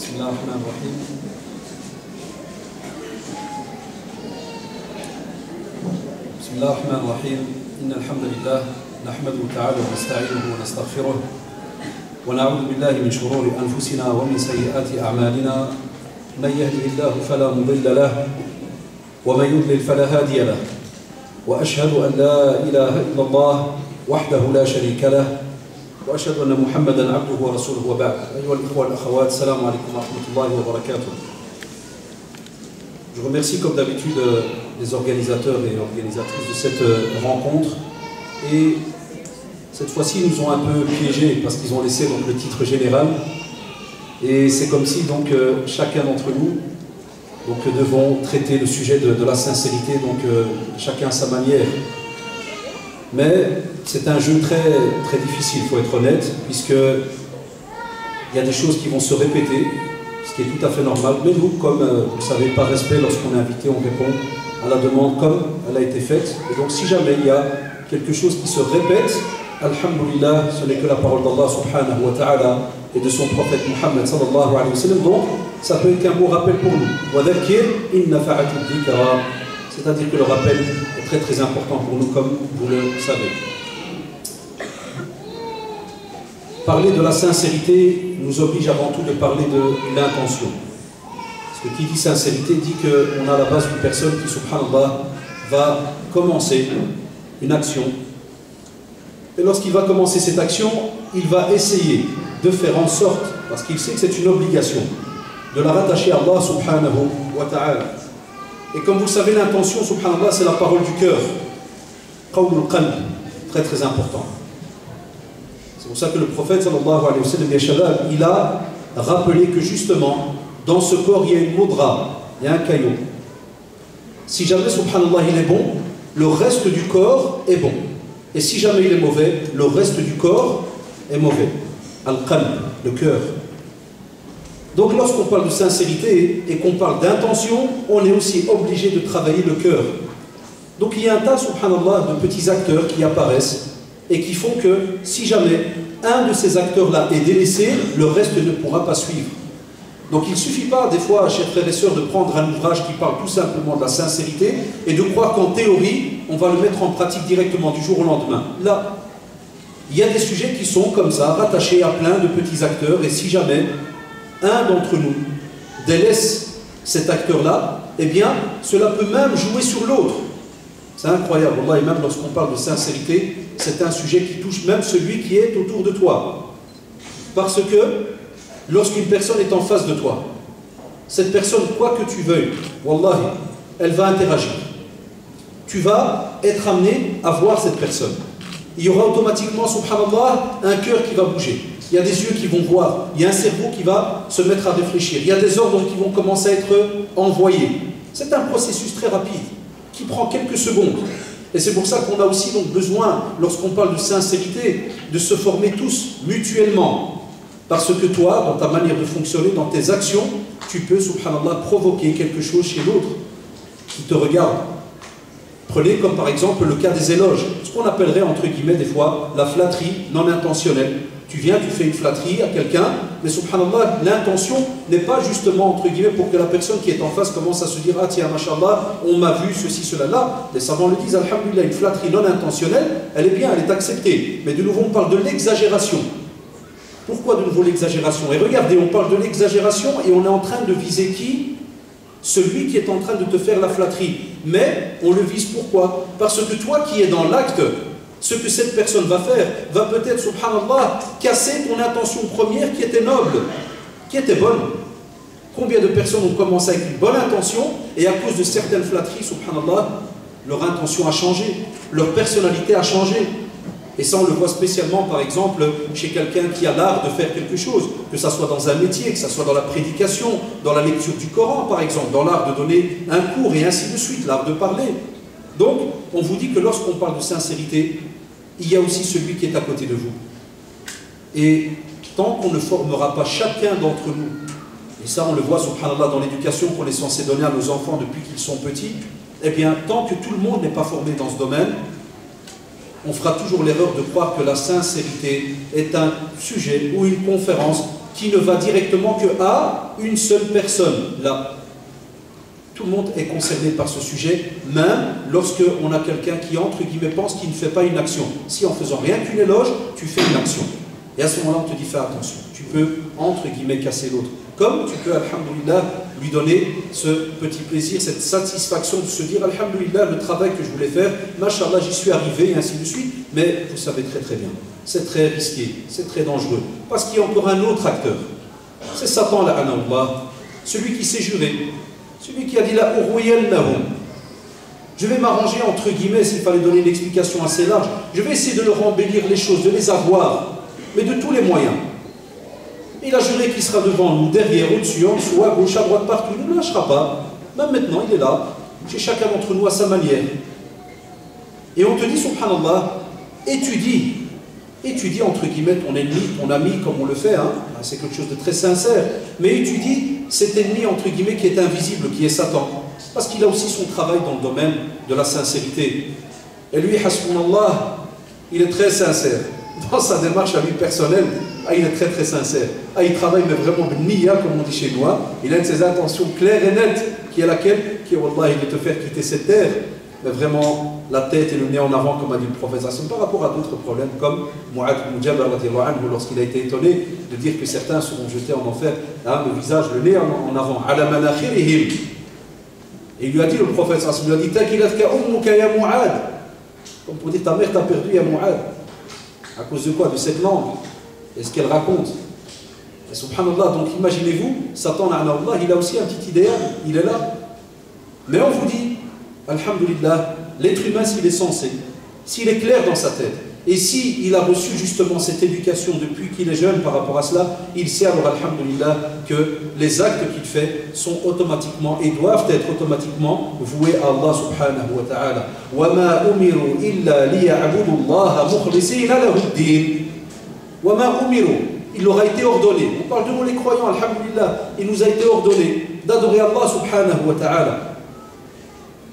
بسم الله الرحمن الرحيم. بسم الله الرحمن الرحيم. إن الحمد لله نحمده تعالى ونستعينه ونستغفره ونعوذ بالله من شرور أنفسنا ومن سيئات أعمالنا. من يهده الله فلا مضل له ومن يضلل فلا هادي له. وأشهد أن لا إله إلا الله وحده لا شريك له وأشهد أن محمدًا عبده ورسوله وبعد. أيها الإخوة والأخوات, السلام عليكم ورحمة الله وبركاته. Je remercie comme d'habitude les organisateurs et organisatrices de cette rencontre. Et cette fois-ci, ils nous ont un peu piégés parce qu'ils ont laissé donc le titre général. Et c'est comme si donc chacun d'entre nous donc devons traiter le sujet de la sincérité, donc chacun à sa manière. Mais c'est un jeu très, très difficile, il faut être honnête, puisqu'il y a des choses qui vont se répéter, ce qui est tout à fait normal. Mais nous, comme vous le savez, par respect, lorsqu'on est invité, on répond à la demande comme elle a été faite. Et donc si jamais il y a quelque chose qui se répète, alhamdulillah, ce n'est que la parole d'Allah subhanahu wa ta'ala et de son prophète Muhammad sallallahu alayhi wa sallam. Donc ça peut être qu'un beau rappel pour nous. C'est-à-dire que le rappel est très très important pour nous, comme vous le savez. Parler de la sincérité nous oblige avant tout de parler de l'intention. Parce que qui dit sincérité dit qu'on a la base d'une personne qui, subhanallah, va commencer une action. Et lorsqu'il va commencer cette action, il va essayer de faire en sorte, parce qu'il sait que c'est une obligation, de la rattacher à Allah subhanahu wa ta'ala. Et comme vous le savez, l'intention, subhanallah, c'est la parole du cœur. Qawlul qalb, très très important. C'est pour ça que le prophète sallallahu alayhi wa sallam, il a rappelé que justement, dans ce corps, il y a une moudra, il y a un caillot. Si jamais, subhanallah, il est bon, le reste du corps est bon. Et si jamais il est mauvais, le reste du corps est mauvais. Al-qalb, le cœur. Donc lorsqu'on parle de sincérité et qu'on parle d'intention, on est aussi obligé de travailler le cœur. Donc il y a un tas, subhanallah, de petits acteurs qui apparaissent et qui font que si jamais un de ces acteurs-là est délaissé, le reste ne pourra pas suivre. Donc il ne suffit pas des fois, chers frères et sœurs, de prendre un ouvrage qui parle tout simplement de la sincérité et de croire qu'en théorie, on va le mettre en pratique directement du jour au lendemain. Là, il y a des sujets qui sont comme ça, rattachés à plein de petits acteurs, et si jamais un d'entre nous délaisse cet acteur-là, eh bien, cela peut même jouer sur l'autre. C'est incroyable, Allah, et même lorsqu'on parle de sincérité, c'est un sujet qui touche même celui qui est autour de toi. Parce que, lorsqu'une personne est en face de toi, cette personne, quoi que tu veuilles, wallahi, elle va interagir. Tu vas être amené à voir cette personne. Il y aura automatiquement, subhanallah, un cœur qui va bouger. Il y a des yeux qui vont voir, il y a un cerveau qui va se mettre à réfléchir, il y a des ordres qui vont commencer à être envoyés. C'est un processus très rapide, qui prend quelques secondes. Et c'est pour ça qu'on a aussi donc besoin, lorsqu'on parle de sincérité, de se former tous mutuellement. Parce que toi, dans ta manière de fonctionner, dans tes actions, tu peux, subhanallah, provoquer quelque chose chez l'autre qui te regarde. Prenez comme par exemple le cas des éloges, ce qu'on appellerait entre guillemets des fois la flatterie non intentionnelle. Tu viens, tu fais une flatterie à quelqu'un, mais subhanallah, l'intention n'est pas justement entre guillemets pour que la personne qui est en face commence à se dire ah tiens, mashallah, on m'a vu ceci, cela là. Les savants le disent, alhamdulillah, une flatterie non intentionnelle, elle est bien, elle est acceptée. Mais de nouveau, on parle de l'exagération. Pourquoi de nouveau l'exagération? Et regardez, on parle de l'exagération et on est en train de viser qui? Celui qui est en train de te faire la flatterie. Mais on le vise pourquoi? Parce que toi qui es dans l'acte, ce que cette personne va faire va peut-être, subhanallah, casser ton intention première qui était noble, qui était bonne. Combien de personnes ont commencé avec une bonne intention et à cause de certaines flatteries, subhanallah, leur intention a changé, leur personnalité a changé. Et ça, on le voit spécialement, par exemple, chez quelqu'un qui a l'art de faire quelque chose, que ça soit dans un métier, que ça soit dans la prédication, dans la lecture du Coran, par exemple, dans l'art de donner un cours et ainsi de suite, l'art de parler. Donc, on vous dit que lorsqu'on parle de sincérité, il y a aussi celui qui est à côté de vous. Et tant qu'on ne formera pas chacun d'entre nous, et ça on le voit, subhanallah, dans l'éducation qu'on est censé donner à nos enfants depuis qu'ils sont petits, eh bien, tant que tout le monde n'est pas formé dans ce domaine, on fera toujours l'erreur de croire que la sincérité est un sujet ou une conférence qui ne va directement que à une seule personne. Là, tout le monde est concerné par ce sujet, même lorsqu'on a quelqu'un qui, entre guillemets, pense qu'il ne fait pas une action. Si en faisant rien qu'une éloge, tu fais une action. Et à ce moment-là, on te dit, fais attention. Tu peux, entre guillemets, casser l'autre. Comme tu peux, alhamdoulilah, lui donner ce petit plaisir, cette satisfaction de se dire, alhamdoulilah, le travail que je voulais faire, machallah, j'y suis arrivé, et ainsi de suite. Mais vous savez très très bien, c'est très risqué, c'est très dangereux. Parce qu'il y a encore un autre acteur. C'est Satan, la'anallah, celui qui s'est juré. Celui qui a dit la je vais m'arranger entre guillemets s'il fallait donner une explication assez large. Je vais essayer de leur embellir les choses, de les avoir, mais de tous les moyens. Il a juré qu'il sera devant nous, derrière, au-dessus, en dessous, à gauche, à droite, partout. Il ne nous lâchera pas. Même maintenant, il est là, chez chacun d'entre nous à sa manière. Et on te dit, subhanallah, étudie entre guillemets ton ennemi, ton ami, comme on le fait, hein. C'est quelque chose de très sincère, mais étudie cet ennemi entre guillemets qui est invisible, qui est Satan, parce qu'il a aussi son travail dans le domaine de la sincérité. Et lui, hasbunallah, il est très sincère. Dans sa démarche à lui personnelle, il est très très sincère. Il travaille mais vraiment niya, comme on dit chez nous. Il a de ses intentions claires et nettes, qui est laquelle, qui est wallah, il veut te faire quitter cette terre. Mais vraiment la tête et le nez en avant, comme a dit le prophète, par rapport à d'autres problèmes, comme Mu'adh ibn Jabal, lorsqu'il a été étonné de dire que certains seront jetés en enfer, le visage, le nez en avant. Et il lui a dit, le prophète, il lui a dit, Takilatka ummuka ya Mu'adh. Comme pour dire, ta mère t'a perdu, ya Mu'adh. À cause de quoi? De cette langue. Et ce qu'elle raconte. Et subhanallah, donc imaginez-vous, Satan, il a aussi un petit idéal, il est là. Mais on vous dit, alhamdulillah, l'être humain, s'il est sensé, s'il est clair dans sa tête, et s'il a reçu justement cette éducation depuis qu'il est jeune par rapport à cela, il sait alors, alhamdulillah, que les actes qu'il fait sont automatiquement et doivent être automatiquement voués à Allah subhanahu wa ta'ala. وَمَا أُمِرُوا إِلَّا لِيَعْبُدُوا اللَّهَ مُخْلِصِينَ لَهُ الدِّينَ. وَمَا أُمِرُوا, il leur a été ordonné, on parle de nous les croyants, alhamdulillah, il nous a été ordonné d'adorer Allah subhanahu wa ta'ala.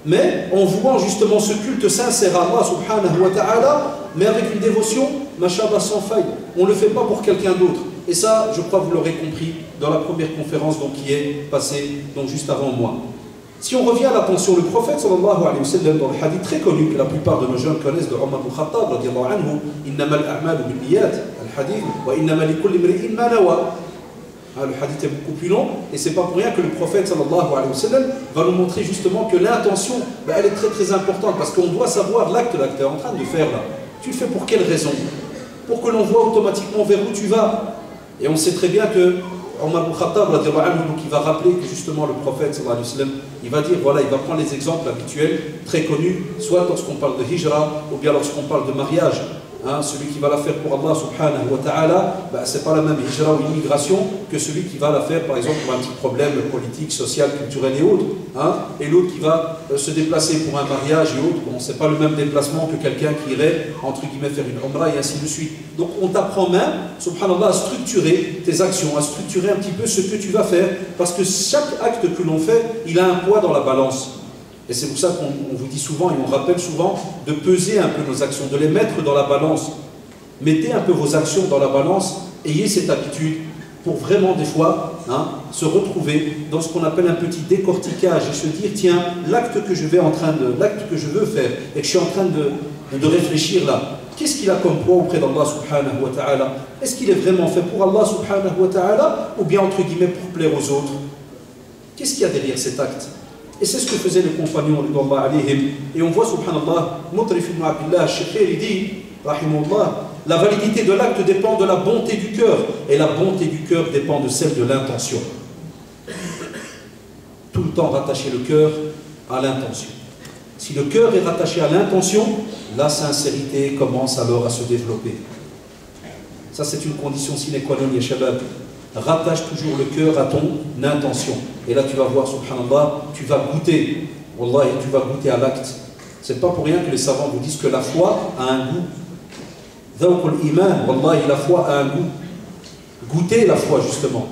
Mais en vouant justement ce culte sincère à Allah subhanahu wa ta'ala, mais avec une dévotion, mashallah, sans faille. On ne le fait pas pour quelqu'un d'autre. Et ça, je crois que vous l'aurez compris dans la première conférence donc, qui est passée donc, juste avant moi. Si on revient à l'attention, le prophète sallallahu alayhi wa sallam, dans le hadith très connu que la plupart de nos jeunes connaissent de Omar ibn Khattab, radiyallahu anhu, innama al-a'malu bin-niyat, al-hadith, wa innama li kulli imri'in ma nawa. Le hadith est beaucoup plus long, et c'est pas pour rien que le prophète sallallahu alayhi wa sallam va nous montrer justement que l'intention, elle est très très importante, parce qu'on doit savoir l'acte que tu es en train de faire là. Tu le fais pour quelle raison? Pour que l'on voit automatiquement vers où tu vas. Et on sait très bien que Omar ibn Khattab, donc il va rappeler que justement le prophète sallallahu alayhi wa sallam, il va dire, voilà, il va prendre les exemples habituels, très connus, soit lorsqu'on parle de hijra, ou bien lorsqu'on parle de mariage. Celui qui va la faire pour Allah subhanahu wa ta'ala, c'est pas la même hijra ou immigration que celui qui va la faire par exemple pour un petit problème politique, social, culturel et autres. Et l'autre qui va se déplacer pour un mariage et autres, bon, c'est pas le même déplacement que quelqu'un qui irait entre guillemets faire une umrah et ainsi de suite. Donc on t'apprend même, subhanallah, à structurer tes actions, à structurer un petit peu ce que tu vas faire, parce que chaque acte que l'on fait, il a un poids dans la balance. Et c'est pour ça qu'on vous dit souvent et on rappelle souvent de peser un peu nos actions, de les mettre dans la balance. Mettez un peu vos actions dans la balance, ayez cette habitude pour vraiment des fois se retrouver dans ce qu'on appelle un petit décortiquage et se dire tiens, l'acte que je veux faire et que je suis en train de réfléchir là, qu'est-ce qu'il a comme poids auprès d'Allah subhanahu wa ta'ala? Est-ce qu'il est vraiment fait pour Allah subhanahu wa ta'ala ou bien entre guillemets pour plaire aux autres? Qu'est-ce qu'il y a derrière cet acte? Et c'est ce que faisaient les compagnons, et on voit, subhanallah, Mutrif ibn Abdullah al-Shakhir, il dit, rahimahullah, la validité de l'acte dépend de la bonté du cœur, et la bonté du cœur dépend de celle de l'intention. Tout le temps rattacher le cœur à l'intention. Si le cœur est rattaché à l'intention, la sincérité commence alors à se développer. Ça, c'est une condition sine qua non, ya shabab. Rattache toujours le cœur à ton intention. Et là, tu vas voir, subhanallah, tu vas goûter. Wallah, tu vas goûter à l'acte. C'est pas pour rien que les savants vous disent que la foi a un goût. Dhawqul iman, wallah, la foi a un goût. Goûter la foi, justement.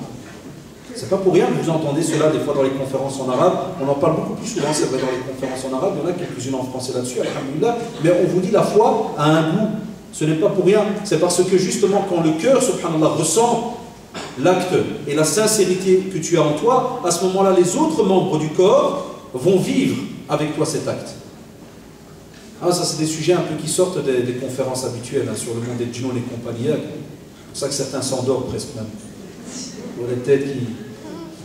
C'est pas pour rien que vous entendez cela des fois dans les conférences en arabe. On en parle beaucoup plus souvent, c'est vrai, dans les conférences en arabe. Il y en a quelques-unes en français là-dessus, alhamdoulilah. Mais on vous dit la foi a un goût. Ce n'est pas pour rien. C'est parce que justement, quand le cœur, subhanallah, ressent l'acte et la sincérité que tu as en toi, à ce moment-là, les autres membres du corps vont vivre avec toi cet acte. Ah, ça, c'est des sujets un peu qui sortent des conférences habituelles hein, sur le monde des djinns et compagnie. C'est pour ça que certains s'endorment presque même. Pour les têtes qui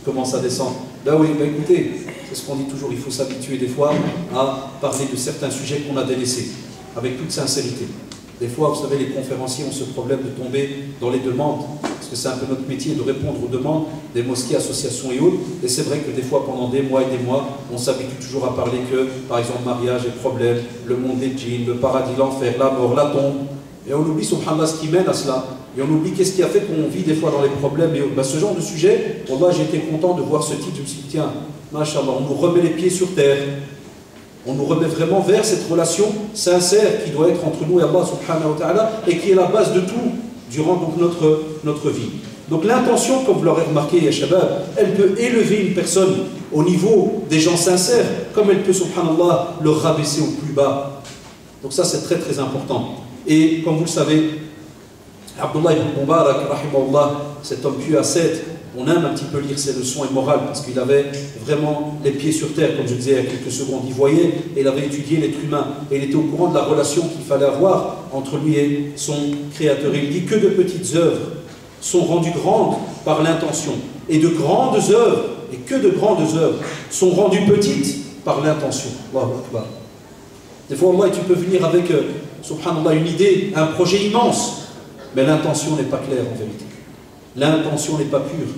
commencent à descendre. Là oui, bah écoutez, c'est ce qu'on dit toujours, il faut s'habituer des fois à parler de certains sujets qu'on a délaissés, avec toute sincérité. Des fois, vous savez, les conférenciers ont ce problème de tomber dans les demandes, parce que c'est un peu notre métier de répondre aux demandes des mosquées, associations et autres. Et c'est vrai que des fois, pendant des mois et des mois, on s'habitue toujours à parler que, par exemple, mariage et problème, le monde des djinns, le paradis, l'enfer, la mort, la tombe. Et on oublie, subhanallah, ce qui mène à cela. Et on oublie qu'est-ce qui a fait qu'on vit des fois dans les problèmes. Et ben, ce genre de sujet, wallah, j'ai été content de voir ce titre. Je me suis dit, tiens, machallah, on nous remet les pieds sur terre. On nous remet vraiment vers cette relation sincère qui doit être entre nous et Allah subhanahu wa ta'ala et qui est la base de tout durant donc notre vie. Donc l'intention, comme vous l'aurez remarqué, ya shabab, elle peut élever une personne au niveau des gens sincères, comme elle peut, subhanallah, le rabaisser au plus bas. Donc ça, c'est très très important. Et comme vous le savez, Abdullah ibn Mubarak, rahimahullah, cet homme pieux ascète, on aime un petit peu lire ses leçons et morales parce qu'il avait vraiment les pieds sur terre, comme je disais il y a quelques secondes. Il voyait et il avait étudié l'être humain et il était au courant de la relation qu'il fallait avoir entre lui et son Créateur. Il dit que de petites œuvres sont rendues grandes par l'intention et de grandes œuvres, et que de grandes œuvres sont rendues petites par l'intention. Allahu Akbar. Des fois, Allah, tu peux venir avec, subhanallah, une idée, un projet immense, mais l'intention n'est pas claire en vérité. L'intention n'est pas pure.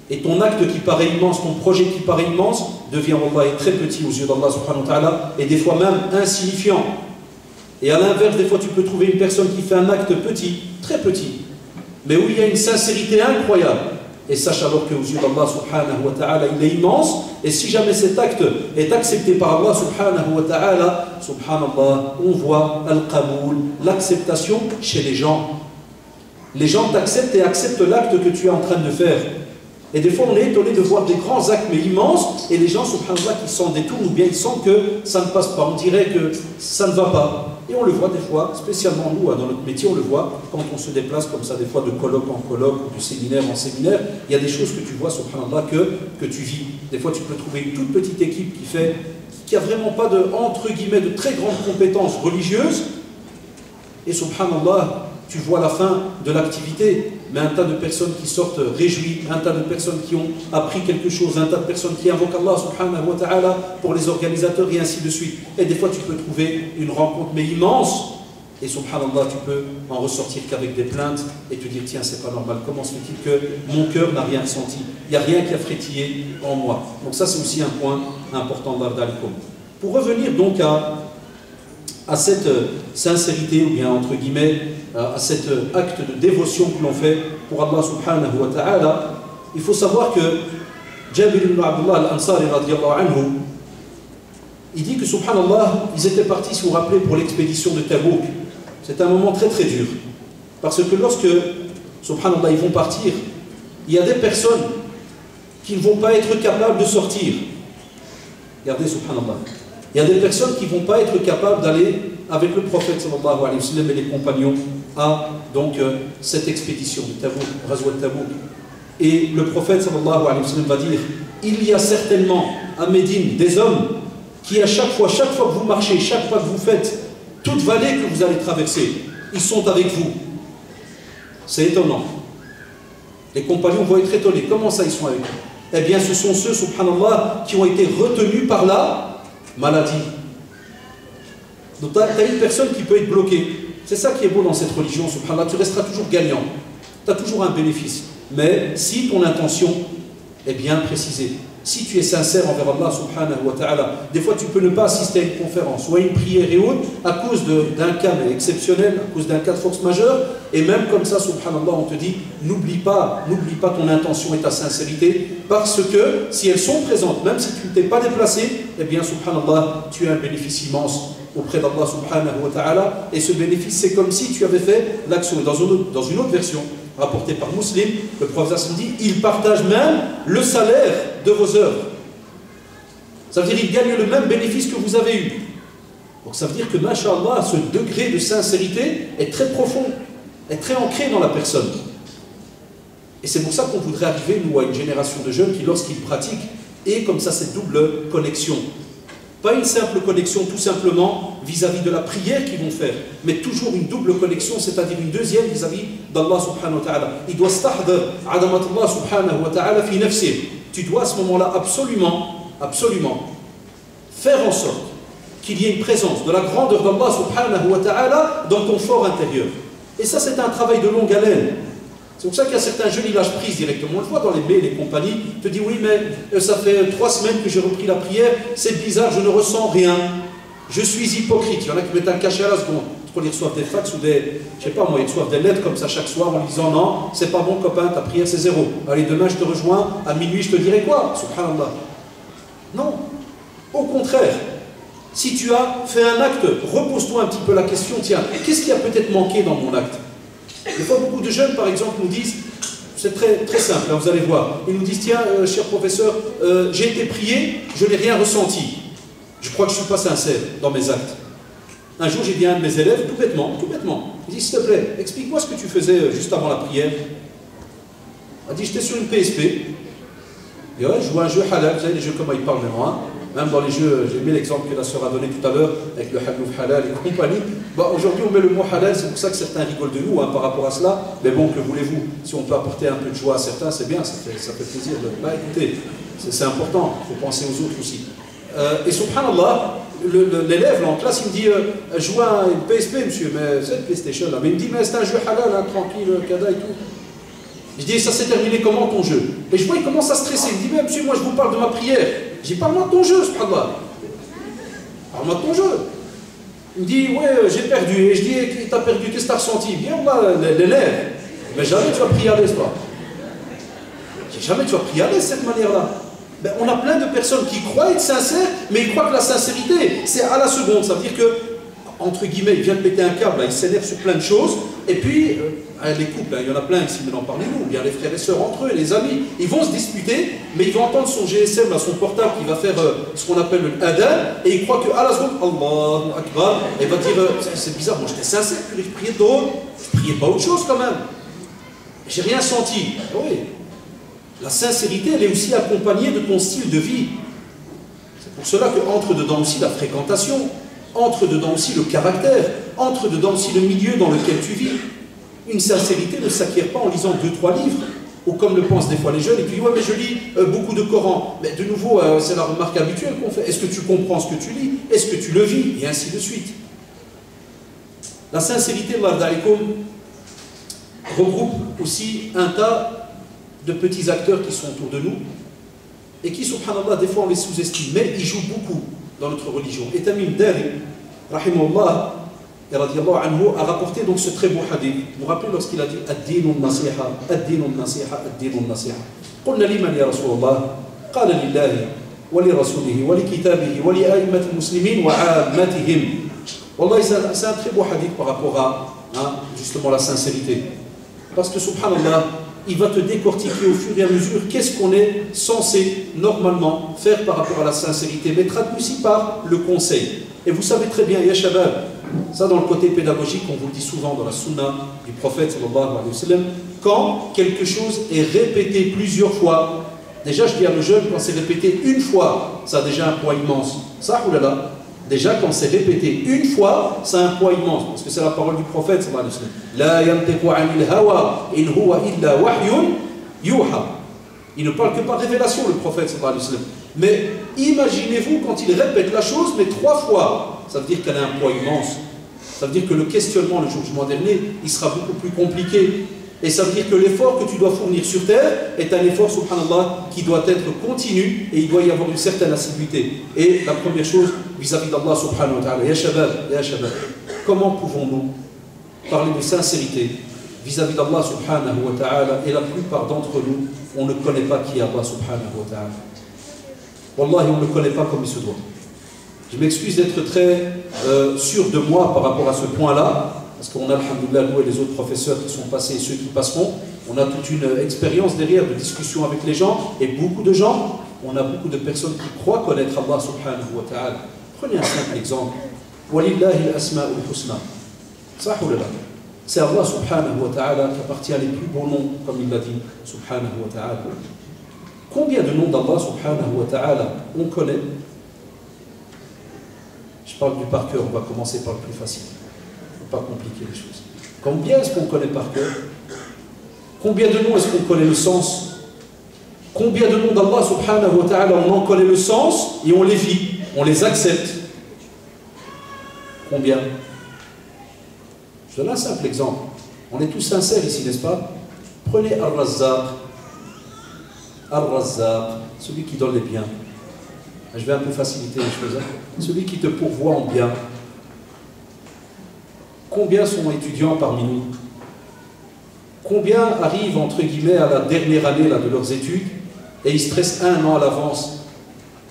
Et ton acte qui paraît immense, ton projet qui paraît immense, devient wallahi très petit aux yeux d'Allah subhanahu wa ta'ala, et des fois même insignifiant. Et à l'inverse, des fois tu peux trouver une personne qui fait un acte petit, très petit, mais où il y a une sincérité incroyable. Et sache alors qu'aux yeux d'Allah subhanahu wa ta'ala, il est immense, et si jamais cet acte est accepté par Allah subhanahu wa ta'ala, subhanallah, on voit al-qaboul, l'acceptation chez les gens. Les gens t'acceptent et acceptent l'acte que tu es en train de faire. Et des fois, on est étonné de voir des grands actes, mais immenses, et les gens, subhanallah, qui s'en détournent, ou bien ils sentent que ça ne passe pas. On dirait que ça ne va pas. Et on le voit des fois, spécialement nous, dans notre métier, on le voit quand on se déplace comme ça, des fois de colloque en colloque, ou de séminaire en séminaire. Il y a des choses que tu vois, subhanallah, que tu vis. Des fois, tu peux trouver une toute petite équipe qui a vraiment pas de, entre guillemets, de très grandes compétences religieuses. Et subhanallah, tu vois la fin de l'activité, mais un tas de personnes qui sortent réjouies, un tas de personnes qui ont appris quelque chose, un tas de personnes qui invoquent Allah subhanahu wa ta'ala pour les organisateurs et ainsi de suite. Et des fois tu peux trouver une rencontre mais immense, et subhanallah tu peux en ressortir qu'avec des plaintes et te dire tiens c'est pas normal, comment se fait-il que mon cœur n'a rien ressenti, il n'y a rien qui a frétillé en moi. Donc ça c'est aussi un point important d'Al-Kum. Pour revenir donc à cette sincérité, ou bien entre guillemets, à cet acte de dévotion que l'on fait pour Allah subhanahu wa ta'ala, il faut savoir que Jabir ibn Abdullah al-Ansari radiyallahu anhu, il dit que subhanallah, ils étaient partis, si vous vous rappelez, pour l'expédition de Tabouk. C'est un moment très très dur. Parce que lorsque, subhanallah, ils vont partir, il y a des personnes qui ne vont pas être capables de sortir. Regardez, subhanallah. Il y a des personnes qui ne vont pas être capables d'aller avec le prophète sallallahu alayhi wa sallam et les compagnons à donc cette expédition de Tabouk, Ghazwat Tabouk. Et le prophète sallallahu alayhi wa sallam va dire, il y a certainement à Médine des hommes qui à chaque fois que vous marchez, chaque fois que vous faites toute vallée que vous allez traverser, ils sont avec vous. C'est étonnant. Les compagnons vont être étonnés. Comment ça ils sont avec vous? Eh bien ce sont ceux, subhanallah, qui ont été retenus par la maladie. Donc tu as une personne qui peut être bloquée. C'est ça qui est beau dans cette religion, subhanallah, tu resteras toujours gagnant. Tu as toujours un bénéfice. Mais si ton intention est bien précisée, si tu es sincère envers Allah subhanahu wa ta'ala, des fois tu peux ne pas assister à une conférence ou à une prière et autres à cause d'un cas exceptionnel, à cause d'un cas de force majeure, et même comme ça, subhanallah, on te dit, n'oublie pas ton intention et ta sincérité, parce que si elles sont présentes, même si tu ne t'es pas déplacé, eh bien subhanallah, tu as un bénéfice immense auprès d'Allah subhanahu wa ta'ala, et ce bénéfice c'est comme si tu avais fait l'action. Dans une autre version, rapporté par Muslim, le prophète dit, il partage même le salaire de vos œuvres. Ça veut dire qu'il gagne le même bénéfice que vous avez eu. Donc ça veut dire que, masha'Allah, ce degré de sincérité est très profond, est très ancré dans la personne. Et c'est pour ça qu'on voudrait arriver, nous, à une génération de jeunes qui, lorsqu'ils pratiquent, aient comme ça cette double connexion. Pas une simple connexion tout simplement vis-à-vis de la prière qu'ils vont faire, mais toujours une double connexion, c'est-à-dire une deuxième vis-à-vis d'Allah subhanahu wa ta'ala. Il doit stahdar adamatullah subhanahu wa ta'ala fi nafsih. Tu dois à ce moment-là absolument faire en sorte qu'il y ait une présence de la grandeur d'Allah subhanahu wa ta'ala dans ton fort intérieur. Et ça, c'est un travail de longue haleine. C'est pour ça qu'il y a certains jeunes, ils lâchent prise directement. On le voit dans les mails, les compagnies, te disent oui, mais ça fait 3 semaines que j'ai repris la prière, c'est bizarre, je ne ressens rien. Je suis hypocrite. Il y en a qui mettent un cachet à la seconde. Trop ils reçoivent des fax ou des, je sais pas moi, ils reçoivent des lettres comme ça chaque soir en disant non, c'est pas bon copain, ta prière c'est 0. Allez, demain je te rejoins, à minuit je te dirai quoi? Subhanallah. Non. Au contraire, si tu as fait un acte, repose-toi un petit peu la question, tiens, qu'est-ce qui a peut-être manqué dans mon acte? Des fois, beaucoup de jeunes, par exemple, nous disent, c'est très simple, hein, vous allez voir, ils nous disent, tiens, cher professeur, j'ai été prié, je n'ai rien ressenti. Je crois que je ne suis pas sincère dans mes actes. Un jour, j'ai dit à un de mes élèves, tout bêtement, il dit, s'il te plaît, explique-moi ce que tu faisais juste avant la prière. Il a dit, j'étais sur une PSP, et ouais, je jouais à un jeu halal, vous savez, les jeux comment ils parlent maintenant, hein. Même dans les jeux, j'ai mis l'exemple que la sœur a donné tout à l'heure avec le halouf halal et compagnie. Bah, aujourd'hui, on met le mot halal, c'est pour ça que certains rigolent de nous hein, par rapport à cela. Mais bon, que voulez-vous? Si on peut apporter un peu de joie à certains, c'est bien, ça fait plaisir. Bah écoutez, c'est important, il faut penser aux autres aussi. Et subhanallah, l'élève en classe, il me dit je joue à une PSP, monsieur, mais c'est une PlayStation là. Mais il me dit, mais c'est un jeu halal, hein, tranquille, cada et tout. Je dis, ça s'est terminé comment ton jeu? Et je vois, il commence à stresser. Il me dit, mais monsieur, moi je vous parle de ma prière. Je dis, parle-moi de ton jeu, subhanallah. Parle-moi de ton jeu. Il me dit, ouais, j'ai perdu. Et je dis, t'as perdu, qu'est-ce que t'as ressenti? Bien, l'élève. Mais jamais tu vas prier à l'aise, toi. Jamais tu vas prier à l'aise de cette manière-là. Ben, on a plein de personnes qui croient être sincères, mais ils croient que la sincérité, c'est à la seconde. Ça veut dire que, entre guillemets, il vient de péter un câble, là, il s'énerve sur plein de choses, et puis, les couples, hein, il y en a plein ici maintenant parmi nous, bien les frères et sœurs entre eux, les amis, ils vont se disputer, mais ils vont entendre son GSM, là, son portable, qui va faire ce qu'on appelle le adhan, et ils croient qu'à la seconde, Allahu Akbar, et il va dire, c'est bizarre, moi j'étais sincère, je priais drôle, je priais pas autre chose quand même. J'ai rien senti. Oui. La sincérité, elle est aussi accompagnée de ton style de vie. C'est pour cela qu'entre dedans aussi la fréquentation, entre dedans aussi le caractère, entre dedans aussi le milieu dans lequel tu vis. Une sincérité ne s'acquiert pas en lisant 2-3 livres, ou comme le pensent des fois les jeunes, et puis ouais mais je lis beaucoup de Coran. Mais de nouveau, c'est la remarque habituelle qu'on fait. Est-ce que tu comprends ce que tu lis? Est-ce que tu le vis? Et ainsi de suite. La sincérité, regroupe aussi un tas de petits acteurs qui sont autour de nous, et qui, subhanallah, des fois on les sous-estime, mais ils jouent beaucoup dans notre religion. Et Tamim Dari, rahimahullah, et radiallahu anhu, a rapporté donc ce très beau hadith. Vous vous rappelez lorsqu'il a dit Ad-dinu nasiha, ad-dinu nasiha, ad-dinu nasiha. قلنا لمن يا رسول الله؟ قال لله ولرسوله ولكتابه ولأئمة المسلمين وعامتهم. Wallah, c'est un très beau hadith par rapport à justement la sincérité. Parce que subhanallah, il va te décortiquer au fur et à mesure qu'est-ce qu'on est censé normalement faire par rapport à la sincérité, mais traduit aussi par le conseil. Et vous savez très bien, ya shabab, ça dans le côté pédagogique, on vous le dit souvent dans la sunna du prophète sallallahu alayhi wa sallam, quand quelque chose est répété plusieurs fois, déjà je dis à nos jeunes, quand c'est répété une fois, ça a déjà un poids immense. Ça, oulala, déjà quand c'est répété une fois, ça a un poids immense, parce que c'est la parole du prophète sallallahu alayhi wa sallam. La yantiqu anil hawa in huwa illa wahyun yuha. Il ne parle que par révélation, le prophète sallallahu alayhi wa sallam. Mais imaginez-vous quand il répète la chose, mais 3 fois, ça veut dire qu'elle a un poids immense. Ça veut dire que le questionnement le jour du jugement dernier, il sera beaucoup plus compliqué. Et ça veut dire que l'effort que tu dois fournir sur terre est un effort, subhanallah, qui doit être continu et il doit y avoir une certaine assiduité. Et la première chose, vis-à-vis d'Allah subhanahu wa ta'ala, ya shabab, comment pouvons-nous parler de sincérité vis-à-vis d'Allah subhanahu wa ta'ala, et la plupart d'entre nous, on ne connaît pas qui est Allah subhanahu wa ta'ala. Wallahi, on ne le connaît pas comme il se doit. Je m'excuse d'être très sûr de moi par rapport à ce point-là, parce qu'on a, alhamdoulilah, nous et les autres professeurs qui sont passés et ceux qui passeront, on a toute une expérience derrière de discussion avec les gens, et beaucoup de gens, on a beaucoup de personnes qui croient connaître Allah subhanahu wa ta'ala. Prenez un simple exemple. Walillahi al-asma'ul husna. C'est Allah subhanahu wa ta'ala qui appartient les plus beaux noms, comme il l'a dit, subhanahu wa ta'ala. Combien de noms d'Allah subhanahu wa ta'ala on connaît? Je parle du par cœur, on va commencer par le plus facile. Il ne faut pas compliquer les choses. Combien est-ce qu'on connaît par cœur? Combien de noms est-ce qu'on connaît le sens? Combien de noms d'Allah subhanahu wa ta'ala on en connaît le sens et on les vit, on les accepte? Combien? Je donne un simple exemple. On est tous sincères ici, n'est-ce pas? Prenez Ar-Razzaq. Ar-Razzaq, celui qui donne les biens. Je vais un peu faciliter les choses. Celui qui te pourvoit en bien. Combien sont étudiants parmi nous? Combien arrivent, entre guillemets, à la dernière année là, de leurs études et ils stressent un an à l'avance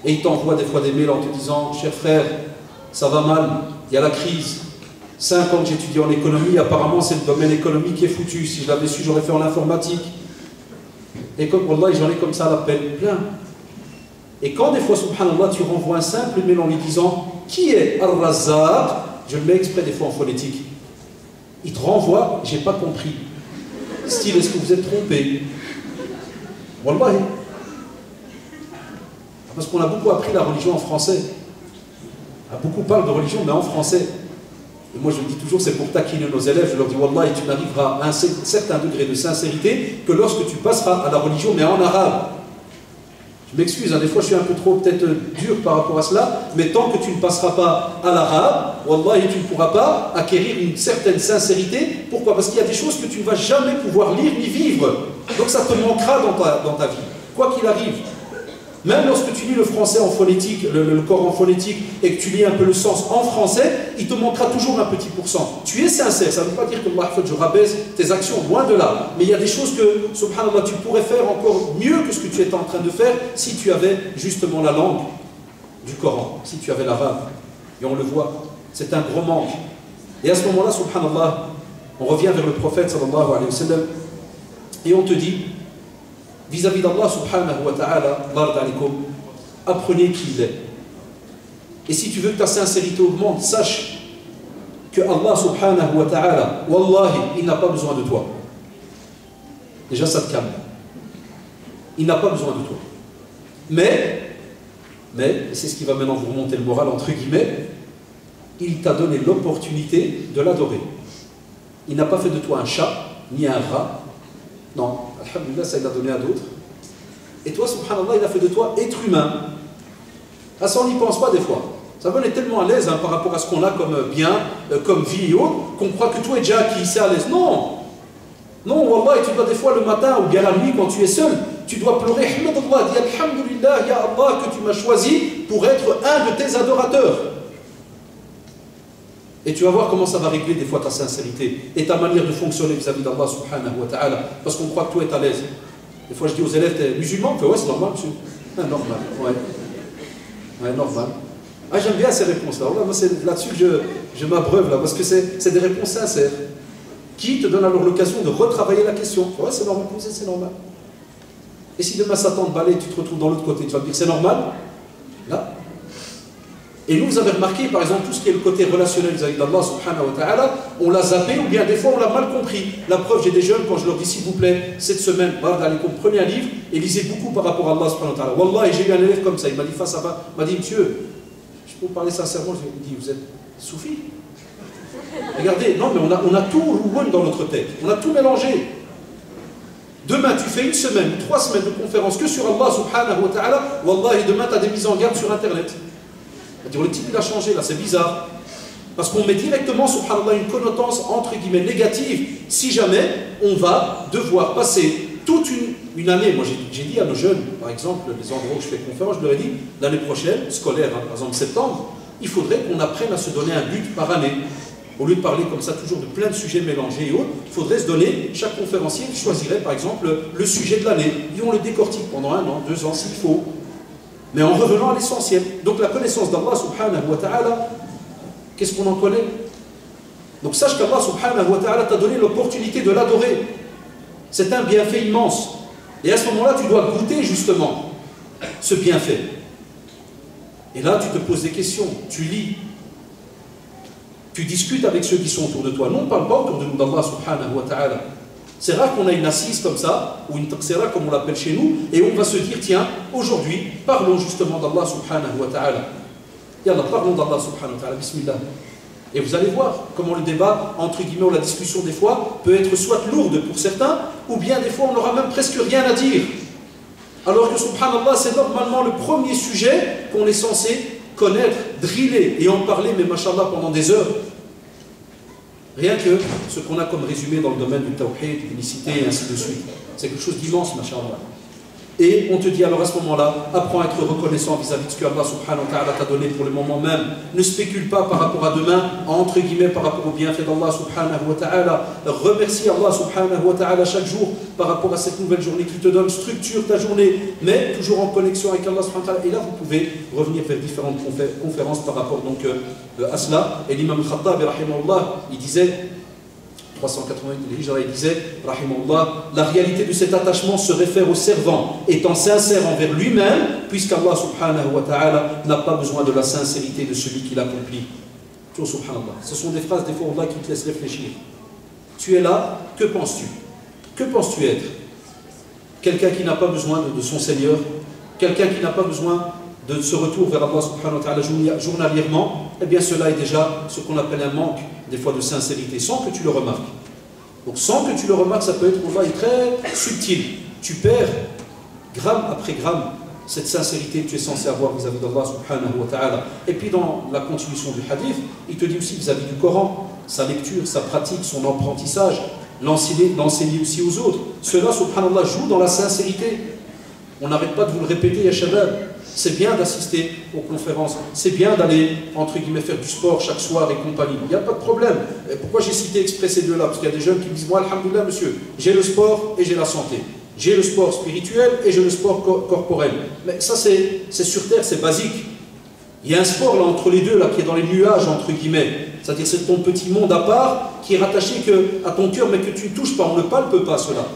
et ils t'envoient des fois des mails en te disant « Cher frère, ça va mal, il y a la crise. 5 ans que j'étudie en économie, apparemment c'est le domaine économique qui est foutu. Si je l'avais su, j'aurais fait en informatique. » Et comme Wallah, j'en ai comme ça à l'appel, plein. Et quand des fois, subhanallah, tu renvoies un simple mail en lui disant « Qui est Ar-Razzaq ?» Je le mets exprès des fois en phonétique. Il te renvoie « J'ai pas compris. » Style, est-ce que vous êtes trompé? Wallahi. Parce qu'on a beaucoup appris la religion en français. Beaucoup parlent de religion, mais en français. Et moi, je me dis toujours, c'est pour taquiner nos élèves. Je leur dis, Wallahi, tu n'arriveras à un certain degré de sincérité que lorsque tu passeras à la religion, mais en arabe. Je m'excuse, hein, des fois je suis un peu trop peut-être dur par rapport à cela, mais tant que tu ne passeras pas à l'arabe, Wallahi, tu ne pourras pas acquérir une certaine sincérité. Pourquoi? Parce qu'il y a des choses que tu ne vas jamais pouvoir lire ni vivre. Donc ça te manquera dans ta vie, quoi qu'il arrive. Même lorsque tu lis le français en phonétique, le Coran en phonétique, et que tu lis un peu le sens en français, il te manquera toujours un petit pourcent. Tu es sincère, ça ne veut pas dire que je rabaisse tes actions, loin de là. Mais il y a des choses que, subhanallah, tu pourrais faire encore mieux que ce que tu étais en train de faire si tu avais justement la langue du Coran, si tu avais l'arabe. Et on le voit, c'est un gros manque. Et à ce moment-là, subhanallah, on revient vers le prophète sallallahu alayhi wa sallam, et on te dit, vis-à-vis d'Allah subhanahu wa ta'ala, apprenez qui il est. Et si tu veux que ta sincérité augmente, sache que Allah subhanahu wa ta'ala, wallahi, il n'a pas besoin de toi. Déjà ça te calme. Il n'a pas besoin de toi. Mais, c'est ce qui va maintenant vous remonter le moral entre guillemets, il t'a donné l'opportunité de l'adorer. Il n'a pas fait de toi un chat, ni un rat. Non, alhamdulillah, ça il l'a donné à d'autres. Et toi, subhanallah, il a fait de toi être humain. Ah, ça on n'y pense pas des fois. Ça on est tellement à l'aise par rapport à ce qu'on a comme bien, comme vie et autres, qu'on croit que tout est déjà acquis, c'est à l'aise. Non. Non, wallah, et tu dois des fois le matin ou bien la nuit quand tu es seul, tu dois pleurer, Ahmadallah, dis alhamdulillah, ya Allah, que tu m'as choisi pour être un de tes adorateurs. Et tu vas voir comment ça va régler des fois ta sincérité et ta manière de fonctionner vis-à-vis d'Allah subhanahu wa ta'ala. Parce qu'on croit que tout est à l'aise. Des fois je dis aux élèves, t'es musulman? On fait, ouais, c'est normal, monsieur. Ah, normal, ouais. Ouais, normal. Ah, j'aime bien ces réponses-là. Moi, c'est là-dessus que je m'abreuve, là, parce que c'est des réponses sincères. Qui te donne alors l'occasion de retravailler la question. Ouais, c'est normal, c'est normal. Et si demain Satan te balaye, tu te retrouves dans l'autre côté, tu vas te dire, c'est normal? Là. Et nous, vous avez remarqué, par exemple, tout ce qui est le côté relationnel vis-à-vis d'Allah subhanahu wa ta'ala, on l'a zappé ou bien des fois on l'a mal compris. La preuve, j'ai des jeunes, quand je leur dis, s'il vous plaît, cette semaine, prenez un livre et lisez beaucoup par rapport à Allah subhanahu wa ta'ala. Wallah, et j'ai eu un élève comme ça, il m'a dit, ça va, il m'a dit, monsieur, je peux vous parler sincèrement, je lui ai dit, vous êtes soufi? Regardez, non mais on a tout roué dans notre tête, on a tout mélangé. Demain, tu fais une semaine, 3 semaines de conférence que sur Allah subhanahu wa ta'ala, wallah, et demain, tu as des mises en garde sur Internet. Le type il a changé, là c'est bizarre. Parce qu'on met directement, subhanallah, une connotation entre guillemets négative, si jamais on va devoir passer toute une année. Moi j'ai dit à nos jeunes, par exemple, les endroits où je fais conférence, je leur ai dit, l'année prochaine, scolaire, par exemple septembre, il faudrait qu'on apprenne à se donner un but par année. Au lieu de parler comme ça toujours de plein de sujets mélangés et autres, il faudrait se donner, chaque conférencier choisirait par exemple le sujet de l'année. Et on le décortique pendant 1 an, 2 ans s'il faut. Mais en revenant à l'essentiel. Donc la connaissance d'Allah subhanahu wa ta'ala, qu'est-ce qu'on en connaît? Donc sache qu'Allah subhanahu wa ta'ala t'a donné l'opportunité de l'adorer. C'est un bienfait immense. Et à ce moment-là, tu dois goûter justement ce bienfait. Et là, tu te poses des questions, tu lis, tu discutes avec ceux qui sont autour de toi. Nous, on ne parle pas autour de nous d'Allah subhanahu wa ta'ala. C'est rare qu'on a une assise comme ça, ou une taqsira comme on l'appelle chez nous, et on va se dire, tiens, aujourd'hui, parlons justement d'Allah subhanahu wa ta'ala. Yallah, parlons d'Allah subhanahu wa ta'ala, bismillah. Et vous allez voir comment le débat, entre guillemets, ou la discussion des fois, peut être soit lourde pour certains, ou bien des fois on n'aura même presque rien à dire. Alors que subhanallah, c'est normalement le premier sujet qu'on est censé connaître, driller et en parler, mais mashallah, pendant des heures. Rien que ce qu'on a comme résumé dans le domaine du tawhid, l'unicité et ainsi de suite. C'est quelque chose d'immense, mashallah. Et on te dit alors à ce moment-là, apprends à être reconnaissant vis-à-vis de ce que Allah subhanahu wa ta'ala t'a donné pour le moment même. Ne spécule pas par rapport à demain, entre guillemets par rapport au bienfait d'Allah subhanahu wa ta'ala. Remercie Allah subhanahu wa ta'ala chaque jour par rapport à cette nouvelle journée qui te donne, structure ta journée, mais toujours en connexion avec Allah subhanahu wa ta'ala. Et là, vous pouvez revenir vers différentes conférences par rapport donc à cela. Et l'imam Khattabi, rahimahullah, il disait, 388 de l'Hijra, il disait, rahimahullah, la réalité de cet attachement se réfère au servant étant sincère envers lui-même, puisqu'Allah subhanahu wa ta'ala n'a pas besoin de la sincérité de celui qui l'accomplit. Subhanallah. Ce sont des phrases des fois Allah qui te laissent réfléchir. Tu es là, que penses-tu? Que penses-tu être? Quelqu'un qui n'a pas besoin de son Seigneur, quelqu'un qui n'a pas besoin de ce retour vers Allah subhanahu wa ta'ala journalièrement, eh bien cela est déjà ce qu'on appelle un manque des fois de sincérité, sans que tu le remarques. Donc sans que tu le remarques, ça peut être très subtil. Tu perds gramme après gramme cette sincérité que tu es censé avoir vis-à-vis d'Allah subhanahu wa ta'ala. Et puis dans la continuation du hadith, il te dit aussi vis-à-vis du Coran, sa lecture, sa pratique, son apprentissage, l'enseigner aussi aux autres. Cela, subhanallah, joue dans la sincérité. On n'arrête pas de vous le répéter, ya shabab. C'est bien d'assister aux conférences, c'est bien d'aller, entre guillemets, faire du sport chaque soir et compagnie. Il n'y a pas de problème. Et pourquoi j'ai cité exprès ces deux-là? Parce qu'il y a des jeunes qui me disent, moi, alhamdoulilah, monsieur, j'ai le sport et j'ai la santé. J'ai le sport spirituel et j'ai le sport corporel. Mais ça, c'est sur terre, c'est basique. Il y a un sport là entre les deux, là, qui est dans les nuages, entre guillemets. C'est-à-dire c'est ton petit monde à part qui est rattaché à ton cœur, mais que tu ne touches pas, on ne palpe pas cela.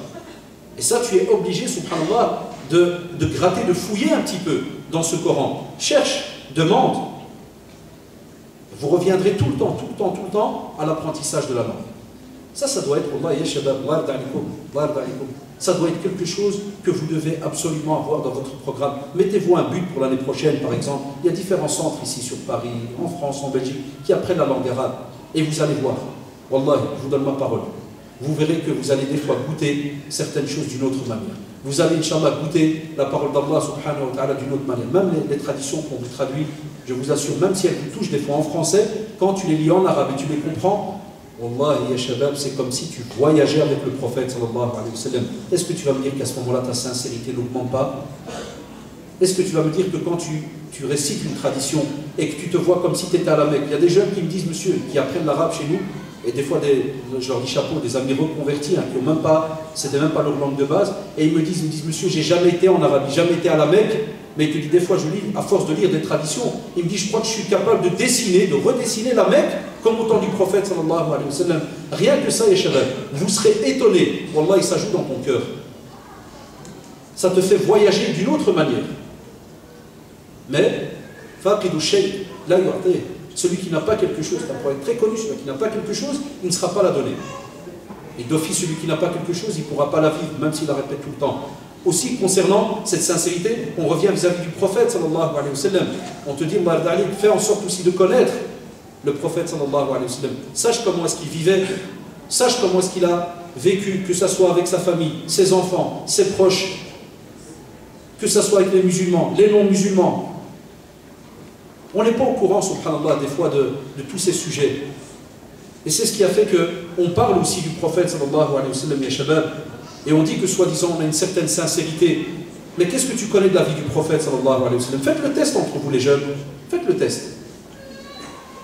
Et ça, tu es obligé, subhanallah, de gratter, de fouiller un petit peu dans ce Coran. Cherche, demande. Vous reviendrez tout le temps à l'apprentissage de la langue. Ça doit être, wallah, ya shabab, ça doit être quelque chose que vous devez absolument avoir dans votre programme. Mettez-vous un but pour l'année prochaine, par exemple. Il y a différents centres ici sur Paris, en France, en Belgique, qui apprennent la langue arabe. Et vous allez voir, wallah, je vous donne ma parole. Vous verrez que vous allez des fois goûter certaines choses d'une autre manière. Vous allez, Inch'Allah, goûter la parole d'Allah subhanahu wa ta'ala d'une autre manière. Même les traductions qu'on vous traduit, je vous assure, même si elles vous touchent des fois en français, quand tu les lis en arabe et tu les comprends, Wallah, ya shabab, c'est comme si tu voyageais avec le prophète sallallahu alayhi wa sallam. Est-ce que tu vas me dire qu'à ce moment-là, ta sincérité n'augmente pas? Est-ce que tu vas me dire que quand tu récites une tradition et que tu te vois comme si tu étais à la Mecque? Il y a des jeunes qui me disent, monsieur, qui apprennent l'arabe chez nous, et des fois, je leur dis chapeau, des amis reconvertis, hein, qui n'ont même pas, c'était même pas leur langue de base, et ils me disent, monsieur, j'ai jamais été en Arabie, jamais été à la Mecque, mais il te dit, des fois, je lis, à force de lire des traditions, il me dit, je crois que je suis capable de dessiner, de redessiner la Mecque, comme au temps du prophète, sallallahu alayhi wa sallam. Rien que ça, ya shabab, vous serez étonnés, wallah, il s'ajoute dans ton cœur. Ça te fait voyager d'une autre manière. Mais, faqidu shay, la yu'ti. Celui qui n'a pas quelque chose, ça pourrait être très connu, celui qui n'a pas quelque chose, il ne sera pas la donner. Et d'office, celui qui n'a pas quelque chose, il ne pourra pas la vivre, même s'il la répète tout le temps. Aussi, concernant cette sincérité, on revient vis-à-vis du prophète, sallallahu alayhi wa sallam. On te dit, fais en sorte aussi de connaître le prophète, sallallahu alayhi wa sallam. Sache comment est-ce qu'il vivait, sache comment est-ce qu'il a vécu, que ce soit avec sa famille, ses enfants, ses proches, que ce soit avec les musulmans, les non-musulmans. On n'est pas au courant, subhanallah, des fois de tous ces sujets. Et c'est ce qui a fait qu'on parle aussi du prophète, sallallahu alayhi wa sallam, ya shabab, et on dit que soi-disant on a une certaine sincérité. Mais qu'est-ce que tu connais de la vie du prophète, sallallahu alayhi wa sallam? Faites le test entre vous les jeunes, faites le test.